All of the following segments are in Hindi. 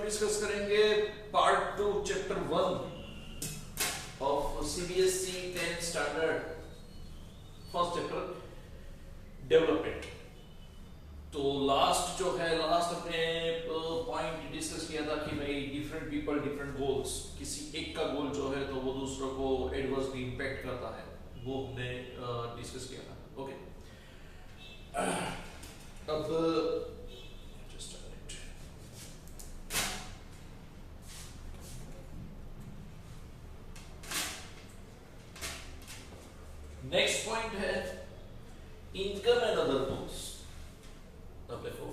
डिस्कस करेंगे part 2 chapter 1 of CBSE 10th standard first chapter development. तो लास्ट अपने पॉइंट डिस्कस किया था कि भाई डिफरेंट पीपल डिफरेंट गोल्स, किसी एक का गोल जो है तो वो दूसरों को एडवर्सली इंपैक्ट करता है, वो हमने डिस्कस किया था। ओके, अब just a minute, next point है इनकम एंड अदर गोल्स। अब देखो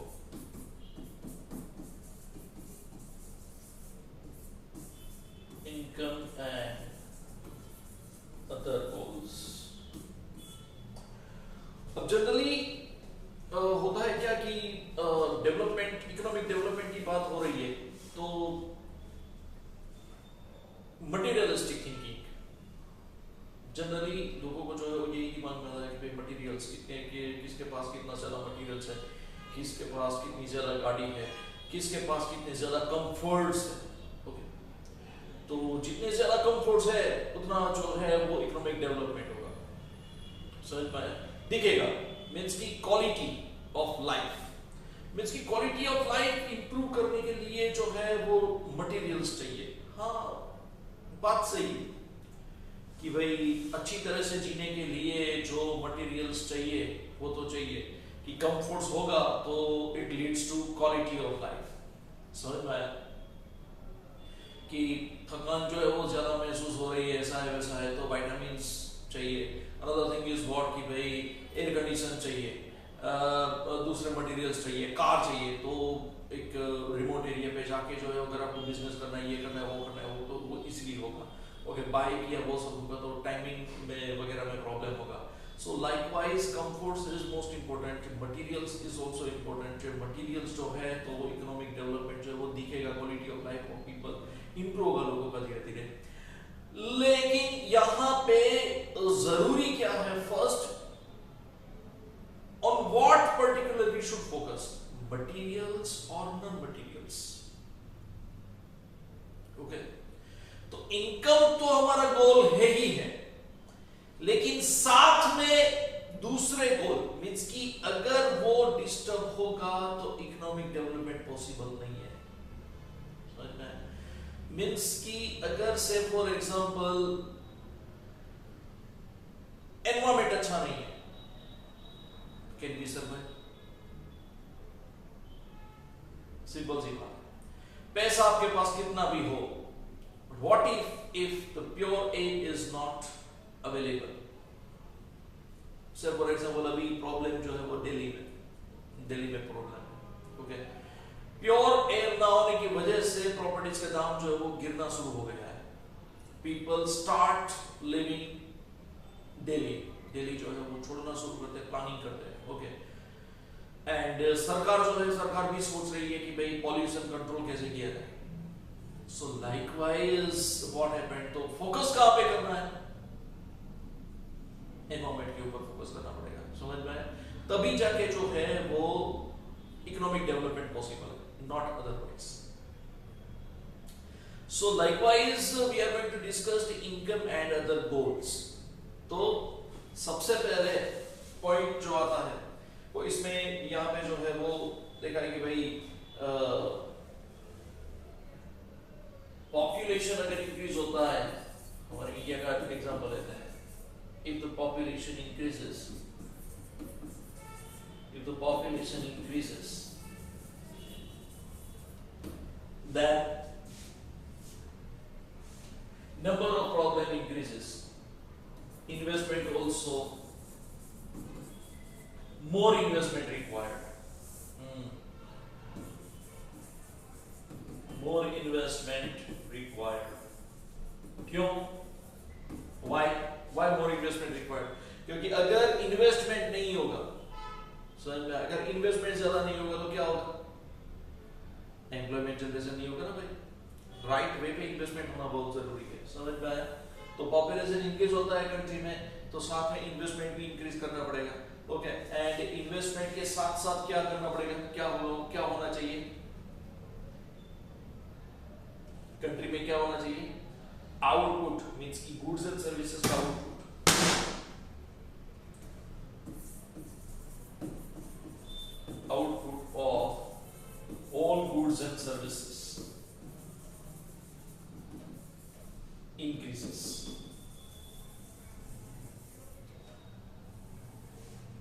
इनकम एंड अदर गोल्स। अब जनरली होता है क्या कि डेवलपमेंट, इकोनॉमिक डेवलपमेंट की बात हो रही है तो मटेरियलिस्टिक थिंकिंग जनरली लोगों को जो है वो यही दिमाग में आता है कि भाई मटेरियल्स कितने, किसके पास कितना ज्यादा मटेरियल्स है, किसके पास कितनी ज्यादा गाड़ी है, किसके पास कितने ज्यादा कंफर्ट्स है। ओके, तो जितने ज्यादा कंफर्ट्स है उतना जो है वो इकोनॉमिक डेवलपमेंट होगा। समझ में दिखेगा, मींस की क्वालिटी ऑफ लाइफ, मींस की क्वालिटी ऑफ लाइफ इंप्रूव करने के लिए जो है वो मटेरियल्स चाहिए। हाँ, बात सही है कि भाई अच्छी तरह से जीने के लिए जो मटेरियल्स चाहिए वो तो चाहिए, कि कंफर्ट्स होगा तो it leads to quality of life. समझ में आया कि थकान जो है वो ज्यादा महसूस हो रही है, ऐसा है वैसा है, तो विटामिन्स चाहिए। अनदर थिंग इज व्हाट कि भाई एयर कंडीशन चाहिए, दूसरे मटेरियल्स चाहिए, कार चाहिए। तो एक रिमोट एरिया पे जाके जो है अगर आपको बिजनेस करना है, ये करना है, वो करना है, वो तो वो इजीली होगा। ओके, बाय किया वो सब होगा तो टाइमिंग में वगैरह में प्रॉब्लम होगा। सो likewise comforts is most important, materials is also important. Materials जो है तो वो इकोनॉमिक डेवलपमेंट जो है वो दिखेगा, quality of life of people improve होगा लोगों का धीरे धीरे। लेकिन यहां पे जरूरी क्या है, first on what particular we should focus, materials or non materials। Okay, तो इनकम तो हमारा गोल है ही है, लेकिन साथ में दूसरे गोल, मींस कि अगर वो डिस्टर्ब होगा तो इकोनॉमिक डेवलपमेंट पॉसिबल नहीं है। समझ में, मींस कि अगर से फॉर एग्जांपल एनवायरमेंट अच्छा नहीं है, कैन बी सर्वाइव, सिंपल सी बात। पैसा आपके पास कितना भी हो, what if the pure air is not available. से फॉर एग्जांपल अभी प्रॉब्लम जो है वो दिल्ली में प्रॉब्लम है। ओके, प्योर एयर ना होने की वजह से प्रॉपर्टीज के दाम जो है वो गिरना शुरू हो गया है। पीपल स्टार्ट लिविंग दिल्ली जो है वो छोड़ना शुरू करते हैं, प्लानिंग करते हैं। ओके, एंड सरकार जो है, सरकार भी सोच रही है कि भाई पॉल्यूशन कंट्रोल कैसे किया जाए। सो लाइकवाइज व्हाट हैपेंड, तो फोकस कहां पे करना है, एनवायरमेंट के ऊपर फोकस करना पड़ेगा। समझ में, तभी जाके जो है वो इकोनॉमिक डेवलपमेंट पॉसिबल है, not otherwise. So likewise we are going to discuss the income and other goals. तो सबसे पहले पॉइंट जो आता है वो इसमें यहाँ पे जो है वो देखा है कि भाई पॉपुलेशन अगर इंक्रीज होता है, हमारे इंडिया का एग्जांपल लेते हैं, if the population increases then number of problem increases, investment also, more investment required, more investment required। क्यों, why more investment required? क्योंकि अगर इन्वेस्टमेंट नहीं होगा, समझ में, अगर इन्वेस्टमेंट ज्यादा नहीं होगा तो क्या होगा, एम्प्लॉयमेंट जनरेशन नहीं होगा ना भाई। राइट वे पे इन्वेस्टमेंट होना बहुत जरूरी है। समझ में आया, तो पॉपुलेशन इंक्रीज होता है कंट्री में तो साथ में इन्वेस्टमेंट भी इंक्रीज करना पड़ेगा। ओके, एंड इन्वेस्टमेंट के साथ साथ क्या करना पड़ेगा, क्या होना चाहिए, कंट्री में क्या होना चाहिए? आउटपुट मींस की गुड्स एंड सर्विसेज का output of all goods and services increases.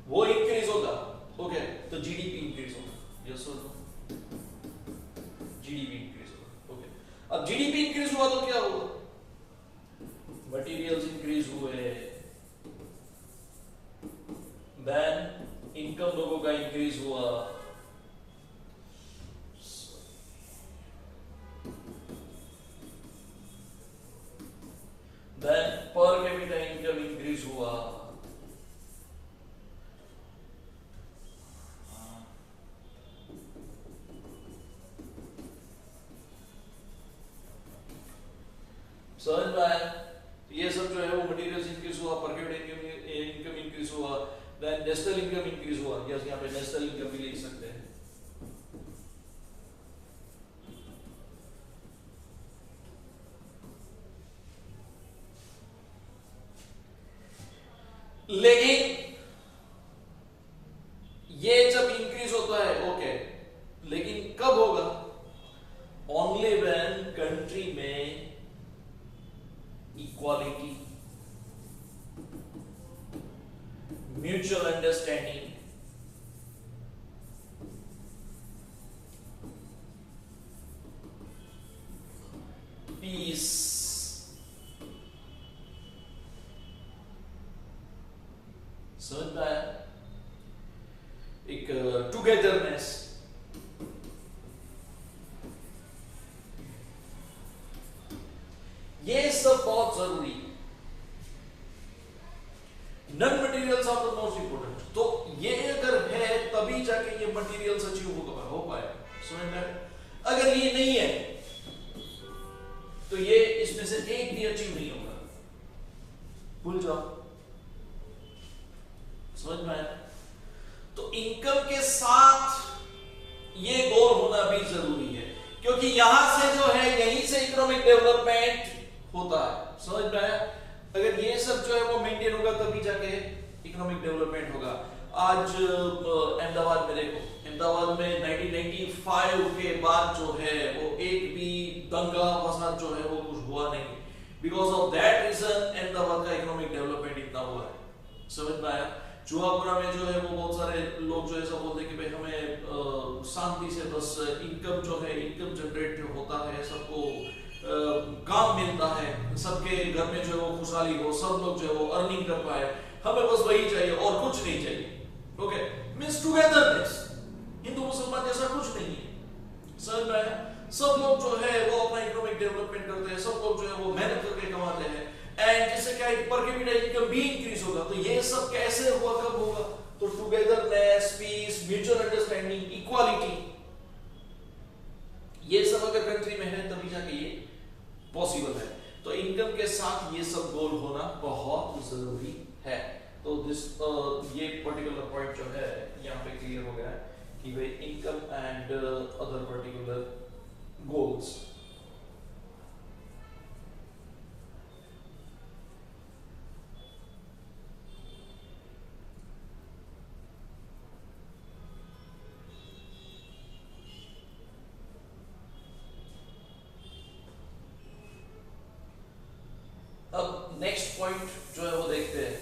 वो इंक्रीज होगा, ओके, तो जीडीपी इंक्रीज होगा, यस और नो? जीडीपी इंक्रीज होगा, ओके। अब जीडीपी इंक्रीज हुआ तो क्या होगा? मटेरियल्स इंक्रीज हुए, देन इनकम लोगों का इंक्रीज हुआ, then per capita income increase हुआ, समझ में आया? ये सब जो है वो मटेरियल्स इंक्रीज हुआ, पर कैपिटा इनकम इंक्रीज हुआ, देन नेशनल इनकम इंक्रीज हुआ, यस यहाँ पे नेशनल इनकम भी लिख सकते हैं। लेकिन ये जब इंक्रीज होता है, ओके, लेकिन कब होगा? ओनली व्हेन कंट्री में इक्वालिटी, म्यूचुअल अंडरस्टैंडिंग, पीस, समझ में आया? एक टुगेदरनेस, ये सब बहुत जरूरी है। Non materials are the most important. तो ये अगर है तभी जाके ये मटेरियल्स अचीव हो पाए, समझ में आया? अगर ये नहीं है तो ये इसमें से एक भी अचीव नहीं होगा, भूल जाओ, समझ में आया? तो इनकम के साथ ये गोल होना भी जरूरी है, क्योंकि यहां से जो है यहीं से इकोनॉमिक डेवलपमेंट होता है, समझ में आया? अगर ये सब जो है वो मेंटेन होगा तभी जाके इकोनॉमिक डेवलपमेंट होगा। आज अहमदाबाद में देखो, अहमदाबाद में 1995 के बाद जो है वो एक भी दंगा फसाद जो है वो कुछ हुआ नहीं, because of that reason Ahmedabad का इकोनॉमिक डेवलपमेंट इतना हुआ है, समझ में आया? चुहापुरा में जो है वो बहुत सारे लोग जो ऐसा बोलते हैं कि भाई हमें शांति से बस इनकम जो है इनकम जनरेट होता है, सबको काम मिलता है, सबके घर में जो है वो खुशहाली हो, सब लोग जो है वो अर्निंग कर पाए, हमें बस वही चाहिए और कुछ नहीं चाहिए, ओके? मींस टुगेदरनेस, हिंदू मुसलमान जैसा कुछ नहीं है, समझ में आया? सब लोग जो है वो अपना इकोनॉमिक डेवलपमेंट करते हैं, सब लोग जो है वो मेहनत करके कमाते हैं, एंड जिससे क्या पर कैपिटा इनकम भी इंक्रीज होगा। तो ये सब कैसे हुआ, कब होगा? तो togetherness, peace, mutual understanding, equality, ये सब अगर कंट्री में है तभी जाके ये पॉसिबल है। तो इनकम के साथ ये सब गोल होना बहुत जरूरी है। तो दिस ये पर्टिकुलर पॉइंट जो है यहाँ पे क्लियर हो गया है कि भाई income and other particular goals. अब नेक्स्ट पॉइंट जो है वो देखते हैं,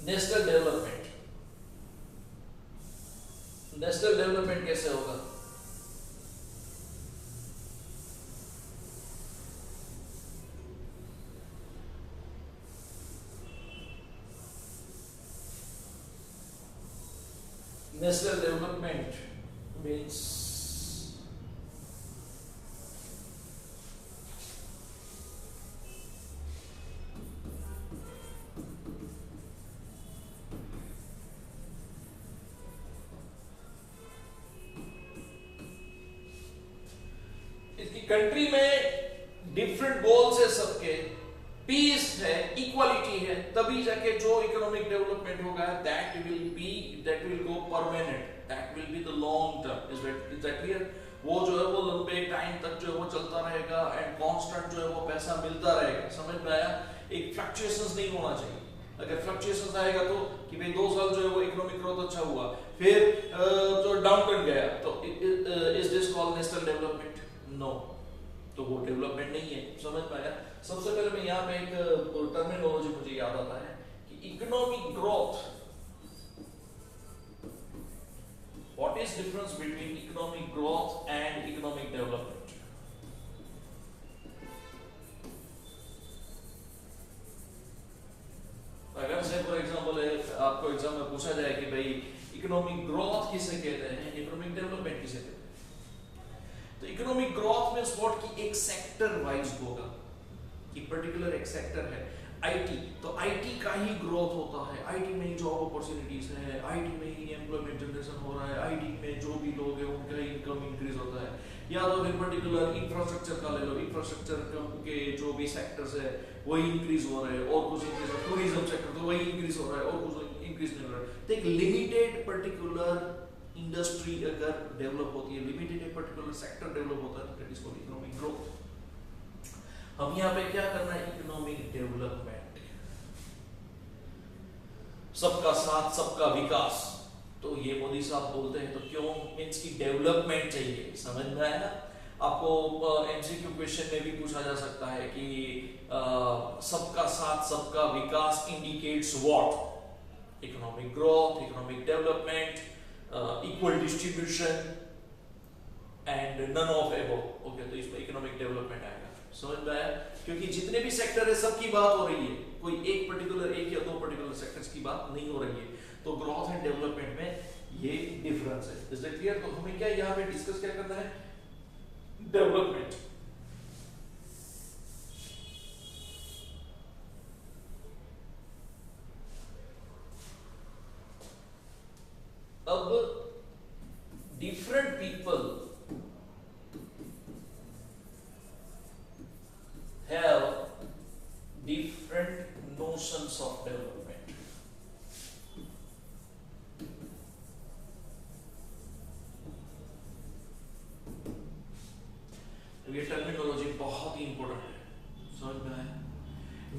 नेशनल डेवलपमेंट। नेशनल डेवलपमेंट कैसे होगा? नेशनल डेवलपमेंट मीन्स कंट्री में डिफरेंट गोल्स है सबके, पीस है, इक्वालिटी है, तभी जाके जो इकोनॉमिक डेवलपमेंट होगा that will go permanent, that will be the long term. Is that clear? वो जो है वो लंबे टाइम तक जो है वो चलता रहेगा एंड कांस्टेंट जो है वो पैसा मिलता रहेगा। समझ में आया? एक फ्लक्चुएशंस नहीं होना चाहिए। अगर फ्लक्चुएशंस आएगा तो कि भाई 2 साल जो है वो इकोनॉमिक ग्रोथ अच्छा हुआ, फिर जो डाउनटर्न गया, तो is this called national development? No, तो वो डेवलपमेंट नहीं है। समझ में आया? सबसे पहले मैं यहाँ पे एक टर्मिनोलॉजी मुझे याद आता है कि economic growth, what is difference between economic growth and economic development? अगर से फॉर एग्जांपल आपको एग्जाम में पूछा जाए कि भाई इकोनॉमिक ग्रोथ किसे कहते हैं, इकोनॉमिक डेवलपमेंट किसे कहते हैं, तो इकोनॉमिक ग्रोथ में व्हाट की एक सेक्टर वाइज होगा कि पर्टिकुलर एक सेक्टर है आईटी, तो आईटी का ही ग्रोथ होता है, आईटी में ही जॉब अपॉर्चुनिटीज है, आईटी में ही एम्प्लॉयमेंट जनरेशन हो रहा है, आईटी में जो भी लोग हैं उनका इनकम इंक्रीज होता है। या तो फिर पर्टिकुलर इंफ्रास्ट्रक्चर का ले लो, इंफ्रास्ट्रक्चर के जो भी सेक्टर्स है वही इंक्रीज हो रहे हैं और कुछ इंक्रीज, टूरिज्म सेक्टर तो वही इंक्रीज हो रहा है और कुछ इंक्रीज नहीं हो रहा है। तो एक लिमिटेड पर्टिकुलर इंडस्ट्री अगर डेवलप होती है, लिमिटेड एक पर्टिकुलर सेक्टर डेवलप होता है, तो that is called economic growth. हम यहाँ पे क्या करना है? इकोनॉमिक डेवलपमेंट, सबका साथ सबका विकास। तो ये मोदी साहब बोलते हैं तो क्यों मींस की डेवलपमेंट चाहिए। समझ में आया? आपको एमसीक्यू क्वेश्चन में भी पूछा जा सकता है कि सबका साथ सबका विकास indicates what? Economic growth, economic development, equal distribution and none of above. Okay, तो इसमें इकोनॉमिक डेवलपमेंट आएगा। समझ में आया? क्योंकि जितने भी सेक्टर है सबकी बात हो रही है, कोई एक पर्टिकुलर एक या दो पर्टिकुलर सेक्टर्स की बात नहीं हो रही है। तो ग्रोथ एंड डेवलपमेंट में ये डिफरेंस है। Is it clear? तो हमें क्या यहाँ पे डिस्कस क्या करना है? डेवलपमेंट। अब different people have different notions of development. ये टर्मिनोलॉजी बहुत ही इंपॉर्टेंट है। समझ में आया?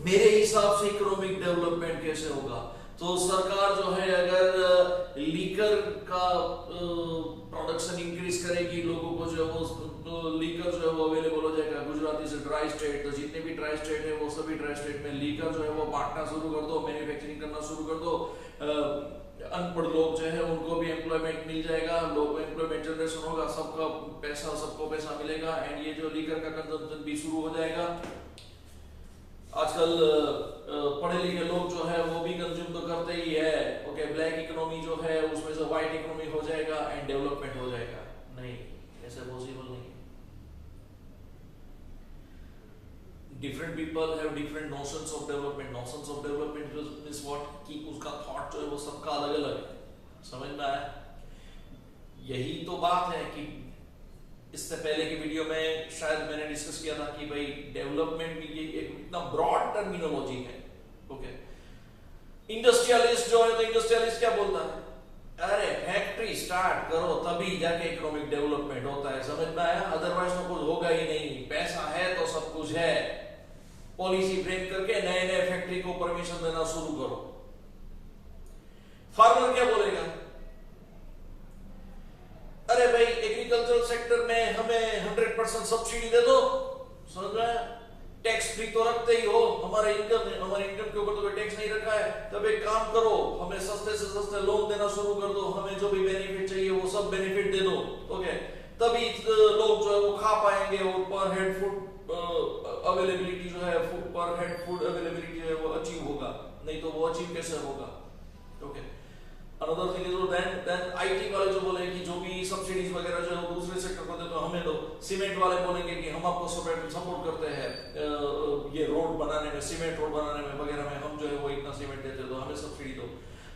मेरे हिसाब से इकोनॉमिक डेवलपमेंट कैसे होगा? तो सरकार जो है अगर लीकर का प्रोडक्शन इंक्रीज करेगी, लोगों को जो है वो लीकर जो है वो अवेलेबल हो जाएगा। गुजराती से ड्राई स्टेट, तो जितने भी ड्राई स्टेट है वो सभी ड्राई स्टेट में लीकर जो है वो बांटना शुरू कर दो, मैन्युफैक्चरिंग करना शुरू कर दो। अनपढ़ लोग जो है उनको भी एम्प्लॉयमेंट मिल जाएगा, लोग एम्प्लॉयमेंट जनरेशन होगा, सबका पैसा सबको पैसा मिलेगा एंड ये जो लीकर का कंजम्पशन भी शुरू हो जाएगा। आजकल पढ़े लिखे लोग जो है वो भी कंज्यूम तो करते ही है। ओके, ब्लैक इकोनॉमी जो है उसमें से व्हाइट इकोनॉमी हो जाएगा एंड डेवलपमेंट हो जाएगा। नहीं, ऐसे पॉसिबल नहीं। Different people have different notions of development. Notions of development means what कि उसका थॉट जो है वो सबका अलग अलग है। समझ में आया? यही तो बात है कि इससे पहले की वीडियो में शायद मैंने डिस्कस किया था कि भाई डेवलपमेंट भी ये एक इतना ब्रॉड टर्मिनोलॉजी है। ओके, इंडस्ट्रियलिस्ट जो है तो इंडस्ट्रियलिस्ट क्या बोलता है? अरे फैक्ट्री स्टार्ट करो तभी जाके इकोनॉमिक डेवलपमेंट होता है। समझ में आया? अदरवाइज तो कुछ होगा ही नहीं। पैसा है तो सब कुछ है। पॉलिसी फ्रेम करके नए नए फैक्ट्री को परमिशन देना शुरू करो। फार्मर क्या बोलेगा? अरे भाई एग्रीकल्चरल सेक्टर में हमें 100% सब्सिडी दे दो। समझ रहे हैं? टैक्स फ्री तो रखते ही हो, हमारे इनकम के ऊपर तो कोई टैक्स नहीं रखा है। तब एक काम करो, हमें सस्ते से सस्ते लोन देना शुरू कर दो, हमें जो भी बेनिफिट चाहिए वो सब बेनिफिट दे दो। ओके, तभी लोग जो है वो खा पाएंगे और पर हेड फूड अवेलेबिलिटी जो है, पर हेड फूड अवेलेबिलिटी जो है वो अचीव होगा। नहीं तो वो अचीव कैसे होगा? Okay, another thing is then IT वाले जो बोले कि जो भी सब्सिडीज वगैरह जो है दूसरे सेक्टर को दे तो हमें दो। सीमेंट वाले बोलेंगे कि हम आपको सपोर्ट करते हैं ये रोड बनाने में, सीमेंट रोड बनाने में वगैरह में, हम जो है वो इतना सीमेंट देते तो हमें सब्सिडी दो।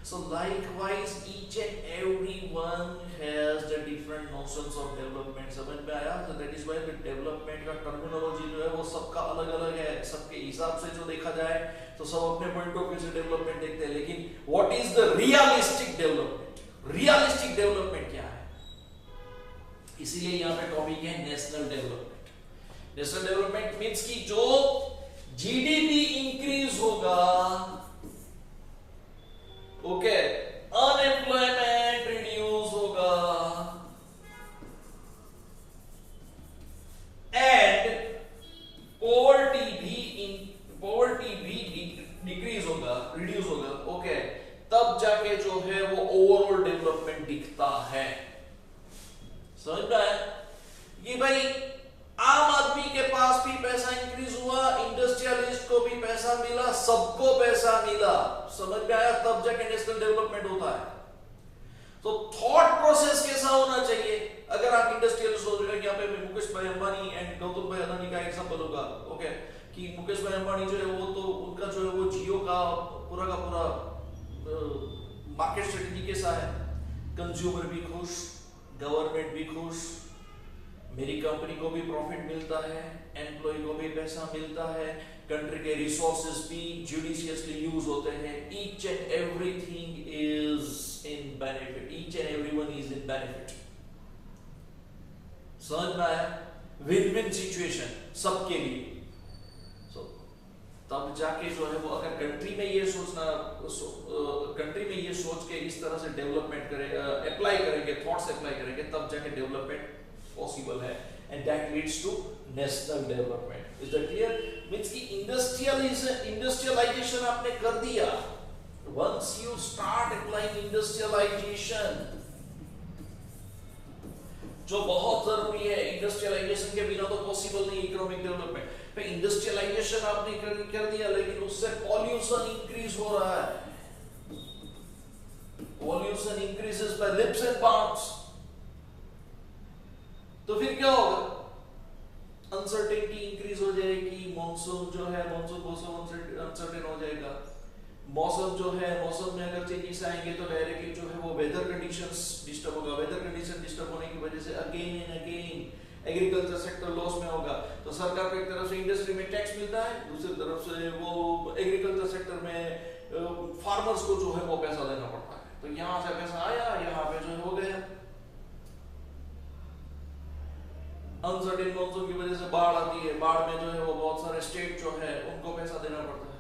So likewise each and everyone has the different notions of development. समझ में आया? So that is why the development का terminology जो है वो सबका अलग अलग है। सबके हिसाब से जो देखा जाए तो सब अपने पॉइंट ऑफ व्यू से डेवलपमेंट देखते हैं, लेकिन what is the realistic development? Realistic development क्या है? इसीलिए यहाँ पे टॉपिक है national development. National development means कि जो जीडीपी इंक्रीज होगा, ओके, अनएम्प्लॉयमेंट रिड्यूस होगा एंड पॉवर्टी भी डिक्रीज होगा, रिड्यूस होगा, ओके, तब जाके जो है वो ओवरऑल डेवलपमेंट दिखता है। समझ में आया कि भाई आम आदमी के पास भी पैसा इंक्रीज हुआ, इंडस्ट्रियलिस्ट को भी पैसा मिला, सबको पैसा मिला, समझ में आया, तब जाके नेशनल डेवलपमेंट होता है। तो थॉट प्रोसेस कैसा होना चाहिए? अगर आप इंडस्ट्रियलिस्ट हो जाएगा, यहाँ पे मुकेश भाई अंबानी एंड गौतम भाई अदानी का एग्जांपल होगा, ओके, कि मुकेश भाई अंबानी जो है वो तो उनका जो है वो जियो का पूरा मार्केट स्ट्रेटेजी कैसा है, कंज्यूमर भी खुश, गवर्नमेंट भी खुश, मेरी कंपनी को भी प्रॉफिट मिलता है, एम्प्लॉय को भी पैसा मिलता है, कंट्री के रिसोर्सेज भी जुडिशियसली यूज होते हैं, each and everything is in benefit, each and everyone is in benefit. समझ में आया? विन विन सिचुएशन सबके लिए। तब जाके जो है वो अगर कंट्री में ये सोचना, कंट्री में ये सोच के इस तरह से डेवलपमेंट करेगा, अप्लाई करेंगे, थॉट्स अप्लाई करेंगे, तब जाके डेवलपमेंट पॉसिबल है, and that leads to national development. Is that clear? Means कि इंडस्ट्रियलाइजेशन आपने कर दिया, once you start applying industrialisation, जो बहुत जरूरी है, इंडस्ट्रियलाइजेशन के बिना तो पॉसिबल नहीं इकोनॉमिक डेवलपमेंट। इंडस्ट्रियलाइजेशन आपने कर दिया, लेकिन उससे पॉल्यूशन इंक्रीज हो रहा है, pollution increases by lips and bounds, तो फिर क्या होगा? अनसर्टेनिटी इंक्रीज हो जाएगी, मॉनसून जो है मॉनसून अनसर्टेन हो जाएगा, मौसम जो है, मौसम में अगर चेंजेस आएंगे तो डायरेक्टली जो है वो वेदर कंडीशंस डिस्टर्ब होगा, वेदर कंडीशन डिस्टर्ब होने की वजह से again and again agriculture sector loss में होगा। तो सरकार को एक तरफ से इंडस्ट्री में टैक्स मिलता है, दूसरी तरफ से वो एग्रीकल्चर सेक्टर में फार्मर्स को जो है वो पैसा देना पड़ता है। तो यहां से पैसा आया, यहाँ पे जो हो गया, अनसर्टेन मॉनसून की वजह से बाढ़ आती है, बाढ़ में जो है वो बहुत सारे स्टेट जो है उनको पैसा देना पड़ता है,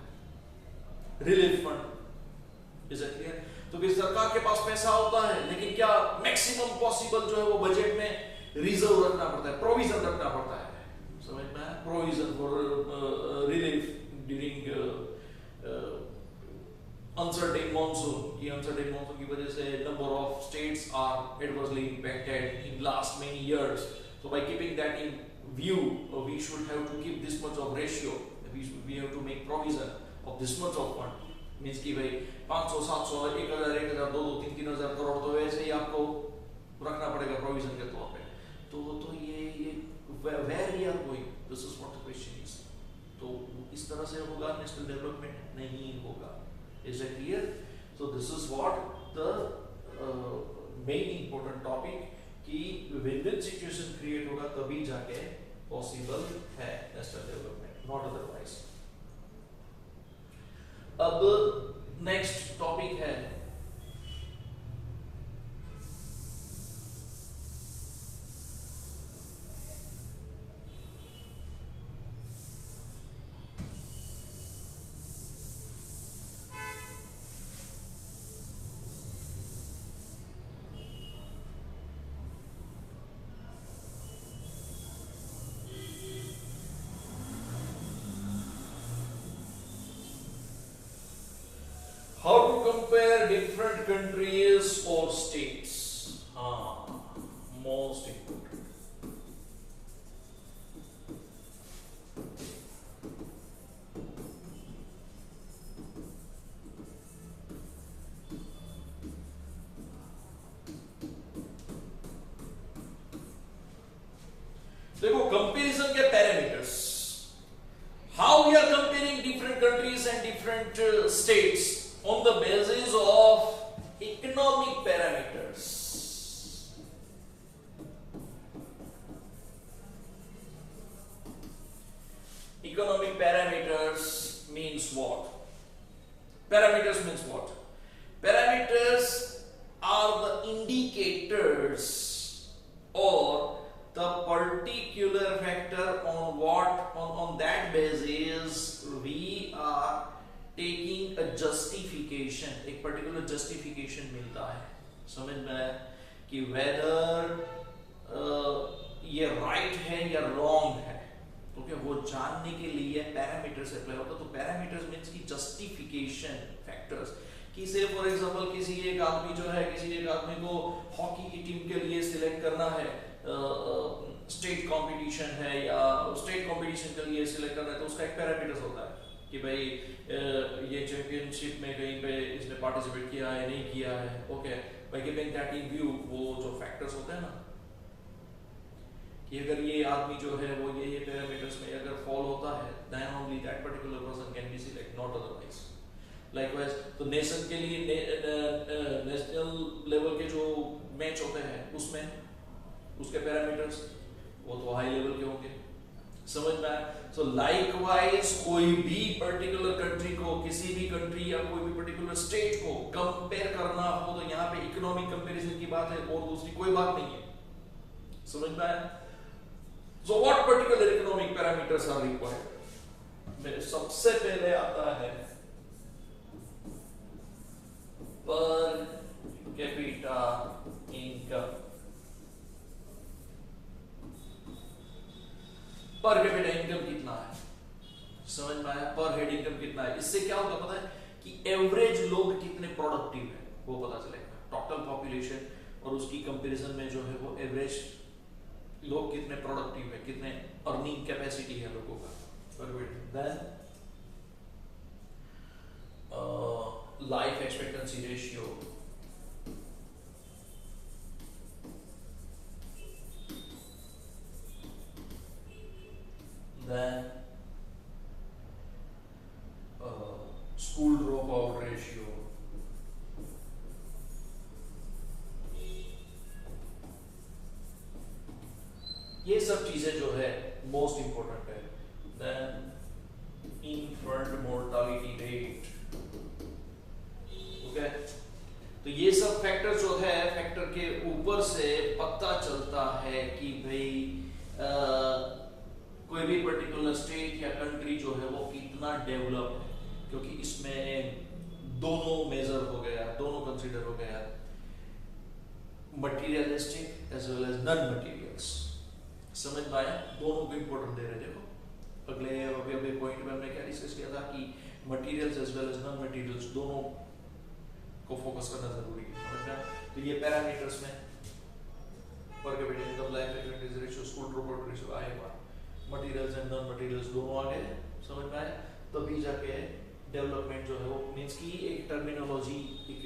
relief fund. Is it clear? तो फिर सरकार के पास पैसा होता है, लेकिन क्या मैक्सिमम पॉसिबल जो है वो बजट में रिजर्व रखना पड़ता है, प्रोविजन रखना पड़ता है, समझ में आया? Provision for relief during uncertain monsoon. ये अनसर्टेन मॉनसून की वजह से number of states are adversely impacted in last many years. So by keeping that in view, we should have to keep this much of ratio. We have to make provision of this much of fund. Means कि भाई 500, 700, 1000, 1000, 2000, 3000 करोड़ तो वैसे ही आपको रखना पड़ेगा प्रोविजन के तौर पे। तो ये where we are going, this is what the question is. तो इस तरह से होगा नेशनल डेवलपमेंट? नहीं होगा। Is that clear? So this is what the main important topic, कि विन-विन सिचुएशन क्रिएट होगा तभी जाके पॉसिबल है नेशनल डेवलपमेंट, नॉट अदरवाइज। अब नेक्स्ट टॉपिक है how to compare different countries or states. Most important. देखो कंपैरिजन के parameters, how we are comparing different countries and different states on the basis of economic parameters. Economic parameters means what? Parameters means what? Parameters are the indicators or the particular factor on that basis we are taking a justification, एक particular justification मिलता है, समझ में आया कि whether ये right है या wrong है, तो क्या वो जानने के लिए पैरामीटर्स अप्लाई होता है। तो पैरामीटर्स मीन्स की जस्टिफिकेशन फैक्टर्स, कि से फॉर एग्जांपल किसी एक आदमी जो है, किसी एक आदमी को हॉकी की टीम के लिए सिलेक्ट करना है, स्टेट कंपटीशन है या स्टेट कंपटीशन के लिए सिलेक्ट करना है, तो उसका एक पैरामीटर्स होता है कि भाई ये चैंपियनशिप में कहीं पे इसने पार्टिसिपेट किया है नहीं किया है। Okay, by giving that in view, वो जो फैक्टर्स होते हैं ना, कि अगर ये आदमी जो है वो ये पैरामीटर्स में अगर फॉल होता है, then only that particular person can be select, not otherwise. Likewise तो नेशन के लिए नेशनल लेवल के जो मैच होते हैं उसमें उसके पैरामीटर्स वो तो हाई लेवल के होंगे, समझ में आया। सो लाइकवाइज कोई भी पर्टिकुलर कंट्री को, किसी भी कंट्री या कोई भी पर्टिकुलर स्टेट को कंपेयर करना हो तो यहाँ पे इकोनॉमिक कंपैरिजन की बात है और दूसरी कोई बात नहीं है, समझ में आया। So what particular economic parameters are required? मेरे सबसे पहले आता है per capita income. Per capita income कितना है, समझ में आया। पर हेड इनकम कितना है, इससे क्या होगा पता है कि एवरेज लोग कितने प्रोडक्टिव है वो पता चलेगा। टोटल पॉपुलेशन और उसकी कंपैरिजन में जो है वो एवरेज लोग कितने प्रोडक्टिव है, कितने अर्निंग कैपेसिटी है लोगों का। Then life expectancy ratio, then school drop out ratio, ये सब चीजें जो है मोस्ट इंपॉर्टेंट है। Then infant mortality rate, okay. तो ये सब फैक्टर जो है, फैक्टर के ऊपर से पता चलता है कि भाई कोई भी पर्टिकुलर स्टेट या कंट्री जो है वो कितना डेवलप है, क्योंकि इसमें दोनों मेजर हो गया, दोनों कंसीडर हो गया, materialistic as well as non materials, समझ में आया। दोनों को इंपॉर्टेंट दे रहे। देखो अगले अभी पॉइंट में हमने क्या डिस्कस किया था कि materials as well as non materials दोनों को फोकस करना जरूरी है, समझ में। तो ये पैरामीटर्स में per capita income, life expectancy ratio, school drop out ratio आएगा, मटेरियल्स एंड नॉन मटेरियल्स दोनों आ गए, समझ में आया। तभी जाके डेवलपमेंट जो है वो मींस की एक टर्मिनोलॉजी, एक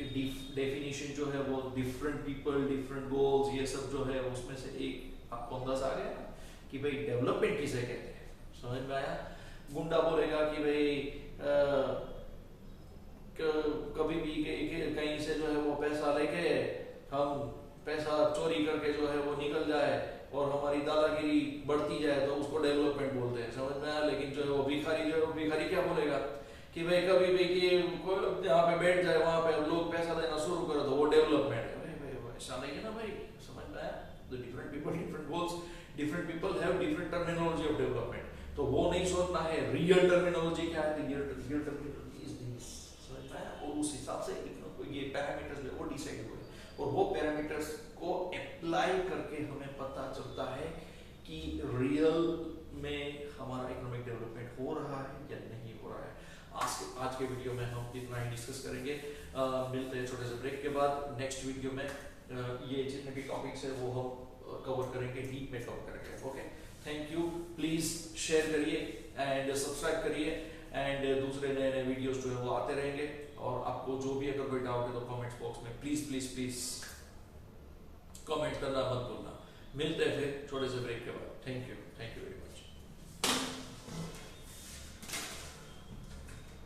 डेफिनेशन जो है वो डिफरेंट पीपल, डिफरेंट गोल्स, ये सब जो है उसमें से एक आपको अंदाजा आ गया कि भाई डेवलपमेंट किसे कहते हैं, समझ में आया। गुंडा बोलेगा कि भाई कभी भी कहीं से जो है वो पैसा लेके हम पैसा चोरी करके जो है वो निकल जाए और हमारी दादागिरी बढ़ती जाए तो उसको डेवलपमेंट बोलते हैं, समझ में आया। लेकिन जो है वो भिखारी जो है भिखारी क्या बोलेगा कि भाई कभी भी कि यहाँ पे बैठ जाए वहां पे लोग पैसा देना शुरू करो तो वो डेवलपमेंट है। भाई ऐसा नहीं है ना भाई, समझ में आया। The different people, different goals, different people have different terminology of development. तो वो नहीं सोचना है रियल टर्मिनोलॉजी क्या है, रियल टर्मिनोलॉजी इज दिस, समझ में आया। और उस हिसाब से ये पैरामीटर्स वो डिसाइड हुए और वो पैरामीटर्स को अप्लाई करके हमें पता चलता है कि रियल में हमारा इकोनॉमिक डेवलपमेंट हो रहा है या नहीं हो रहा है। आज के वीडियो में हम इतना ही डिस्कस करेंगे। मिलते हैं छोटे से ब्रेक के बाद। नेक्स्ट वीडियो में ये जितने भी टॉपिक्स है वो हम कवर करेंगे, डीप में कवर करेंगे। Okay, thank you. Please share करिए एंड सब्सक्राइब करिए एंड दूसरे नए नए वीडियोस जो है वो आते रहेंगे। और आपको जो भी अगर कोई डाउट है तो कमेंट्स बॉक्स में प्लीज प्लीज प्लीज कमेंट करना मत भूलना। मिलते हैं फिर छोटे से ब्रेक के बाद। Thank you very much.